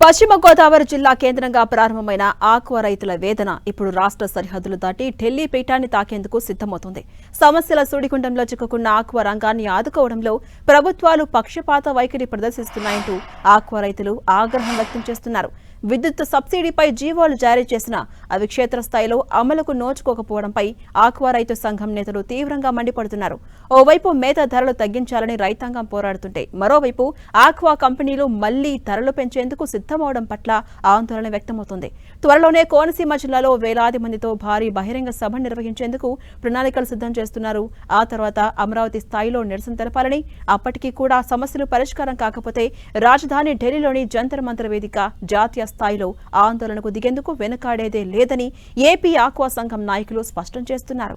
పశ్చిమ గోదావరి జిల్లా కేంద్రంగా ప్రారంభమైన ఆక్వా రైతుల వేదన ఇప్పుడు రాష్ట్ర సరిహద్దులు దాటి ఢిల్లీ పీఠాన్ని తాకేందుకు సిద్ధమవుతుంది. సమస్యల సుడిగుండంలో చిక్కుకున్న ఆక్వా రంగాన్ని ఆదుకోవడంలో ప్రభుత్వాలు పక్షపాత వైఖరి ప్రదర్శిస్తున్నాయంటూ ఆక్వా రైతులు ఆగ్రహం వ్యక్తం చేస్తున్నారు. విద్యుత్ సబ్సిడీపై జీవోలు జారీ చేసినా అవి క్షేత్రస్థాయిలో అమలుకు నోచుకోకపోవడంపై ఆక్వా రైతు సంఘం నేతలు తీవ్రంగా మండిపడుతున్నారు. ఓవైపు మేత ధరలు తగ్గించాలని రైతాంగం పోరాడుతుంటే మరోవైపు ఆక్వా కంపెనీలు మళ్లీ ధరలు పెంచేందుకు సిద్ధమవడం పట్ల ఆందోళన వ్యక్తమవుతోంది. త్వరలోనే కోనసీమ జిల్లాలో వేలాది మందితో భారీ బహిరంగ సభ నిర్వహించేందుకు ప్రణాళికలు సిద్ధం చేస్తున్నారు. ఆ తర్వాత అమరావతి స్థాయిలో నిరసన తెలపాలని, అప్పటికీ కూడా సమస్యలు పరిష్కారం కాకపోతే రాజధాని ఢిల్లీలోని జంతర్ మంతర్ వేదిక జాతీయ స్థాయిలో ఆందోళనకు దిగేందుకు వెనుకాడేదే లేదని ఏపీ ఆక్వా సంఘం నాయకులు స్పష్టం చేస్తున్నారు.